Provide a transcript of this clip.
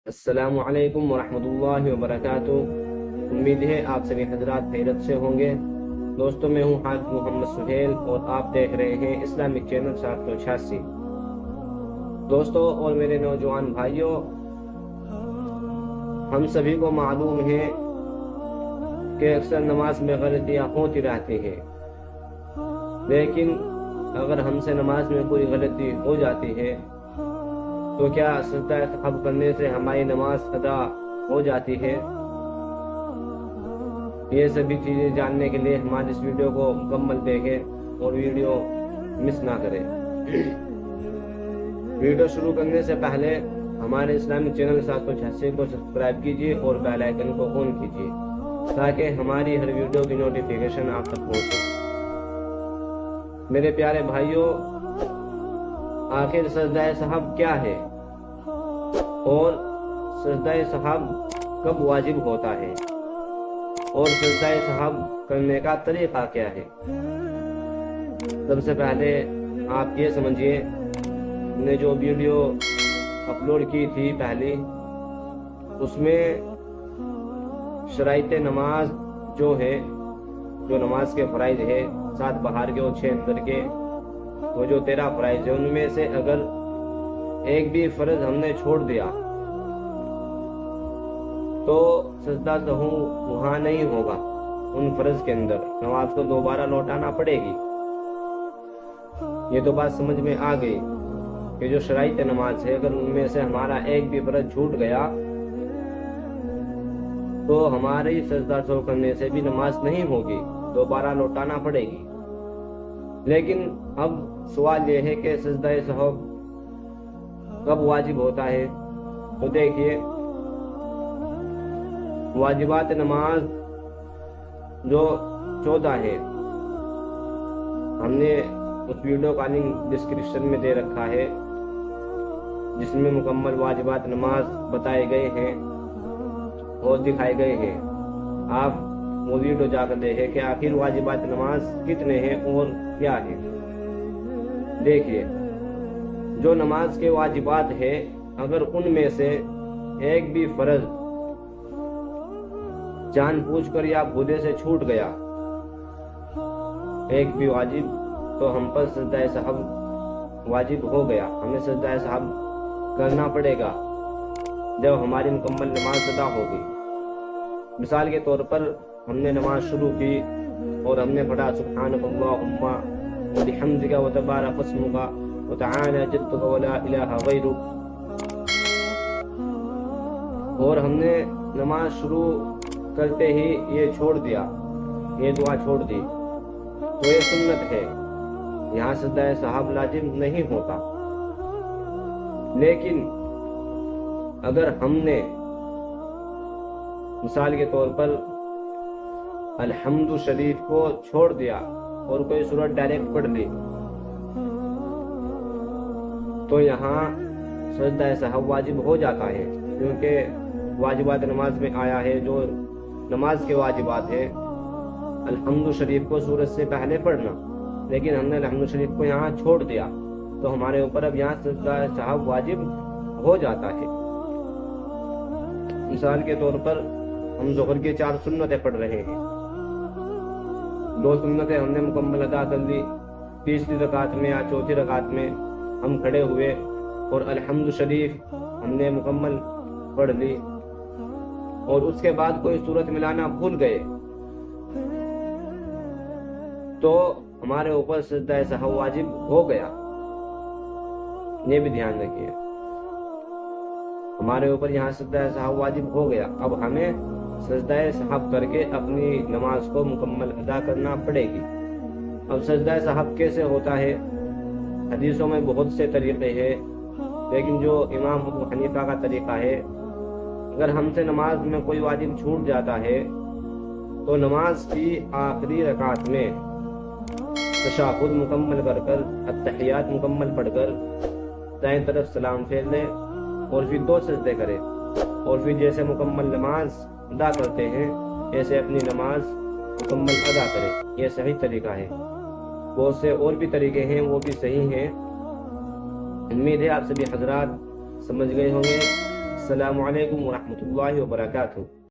السلام علیکم ورحمۃ اللہ وبرکاتہ۔ امید ہے آپ سبھی حضرات خیریت سے ہوں گے۔ دوستوں، میں ہوں حافظ محمد سہیل اور آپ دیکھ رہے ہیں اسلامک چینل 786۔ دوستوں اور میرے نوجوان بھائیوں، ہم سبھی کو معلوم ہے کہ اکثر نماز میں غلطیاں ہوتی رہتی ہیں، لیکن اگر ہم سے نماز میں کوئی غلطی ہو جاتی ہے تو کیا سجدہ سہو کرنے سے ہماری نماز ادا ہو جاتی ہے؟ یہ سبھی چیزیں جاننے کے لیے ہماری اس ویڈیو کو مکمل دیکھیں اور ویڈیو مس نہ کریں۔ ویڈیو شروع کرنے سے پہلے ہمارے اسلامک چینل 786 کو سبسکرائب کیجیے اور بیل آئیکن کو آن کیجیے تاکہ ہماری ہر ویڈیو کی نوٹیفیکیشن آپ تک پہنچے۔ میرے پیارے بھائیوں، آخر سجدہ سہو کیا ہے اور سجدہ سہو کب واجب ہوتا ہے اور سجدہ سہو کرنے کا طریقہ کیا ہے؟ سب سے پہلے آپ یہ سمجھیے، نے جو ویڈیو اپلوڈ کی تھی پہلی، اس میں شرائط نماز جو ہے، جو نماز کے فرائض ہے، 7 باہر کے اور 6 اندر کے، وہ جو 13 فرائض ہے، ان میں سے اگر ایک بھی فرض ہم نے چھوڑ دیا تو سجدہ سہو وہاں نہیں ہوگا۔ ان فرض کے اندر نماز کو دوبارہ لوٹانا پڑے گی۔ یہ تو بات سمجھ میں آ گئی کہ جو شرائط نماز ہے، اگر ان میں سے ہمارا ایک بھی فرض چھوٹ گیا تو ہماری سجدہ سہو کرنے سے بھی نماز نہیں ہوگی، دوبارہ لوٹانا پڑے گی۔ لیکن اب سوال یہ ہے کہ سجدہ سہو کب واجب ہوتا ہے؟ تو دیکھیے، واجبات نماز جو 14 ہے، ہم نے اس ویڈیو کا لنک ڈسکرپشن میں دے رکھا ہے، جس میں مکمل واجبات نماز بتائے گئے ہیں اور دکھائے گئے ہیں۔ آپ وہ ویڈیو جا کر دیکھیں کہ آخر واجبات نماز کتنے ہیں اور کیا ہے۔ دیکھیے، جو نماز کے واجبات ہے، اگر ان میں سے ایک بھی فرض جان بوجھ کر یا بھولے سے چھوٹ گیا، ایک بھی واجب، تو ہم پر سجدہ سہو واجب ہو گیا۔ ہمیں سجدہ سہو کرنا پڑے گا جب ہماری مکمل نماز ادا ہوگی۔ مثال کے طور پر ہم نے نماز شروع کی اور ہم نے پڑھا سبحانک اللہم وبحمدک وتبارک اسمک وتعالی جدک ولا الہ غیرک، اور ہم نے نماز شروع کرتے ہی یہ چھوڑ دیا، یہ دعا چھوڑ دی، تو یہ سنت ہے، یہاں سجدہ سہو لازم نہیں ہوتا۔ لیکن اگر ہم نے مثال کے طور پر الحمد شریف کو چھوڑ دیا اور کوئی سورت ڈائریکٹ پڑھ لی، تو یہاں سجدہ سہو واجب ہو جاتا ہے، کیونکہ واجبات نماز میں آیا ہے، جو نماز کے واجبات ہے الحمد شریف کو سورت سے پہلے پڑھنا، لیکن ہم نے الحمد شریف کو یہاں چھوڑ دیا تو ہمارے اوپر اب یہاں سجدہ سہو واجب ہو جاتا ہے۔ مثال کے طور پر ہم ظہر کی 4 سنتیں پڑھ رہے ہیں، 2 سنتیں ہم نے مکمل ادا کر لی، تیسری رکعت میں یا چوتھی رکعت میں ہم کھڑے ہوئے اور الحمد شریف ہم نے مکمل پڑھ لی، اور اس کے بعد کوئی سورت ملانا بھول گئے، تو ہمارے اوپر سجدہ سہو واجب ہو گیا۔ یہ بھی دھیان رکھیے، ہمارے اوپر یہاں سجدہ سہو واجب ہو گیا۔ اب ہمیں سجدہ سہو کر کے اپنی نماز کو مکمل ادا کرنا پڑے گی۔ اب سجدہ سہو کیسے ہوتا ہے؟ حدیثوں میں بہت سے طریقے ہیں، لیکن جو امام ابو حنیفہ کا طریقہ ہے، اگر ہم سے نماز میں کوئی واجب چھوٹ جاتا ہے تو نماز کی آخری رکعت میں تشہد مکمل کر کر، التحیات مکمل پڑھ کر، دائیں طرف سلام پھیر لے اور پھر 2 سجدے کرے، اور پھر جیسے مکمل نماز ادا کرتے ہیں ایسے اپنی نماز مکمل ادا کرے۔ یہ صحیح طریقہ ہے۔ بہت سے اور بھی طریقے ہیں، وہ بھی صحیح ہیں۔ امید ہے آپ سبھی حضرات سمجھ گئے ہوں گے۔ السلام علیکم ورحمۃ اللہ وبرکاتہ.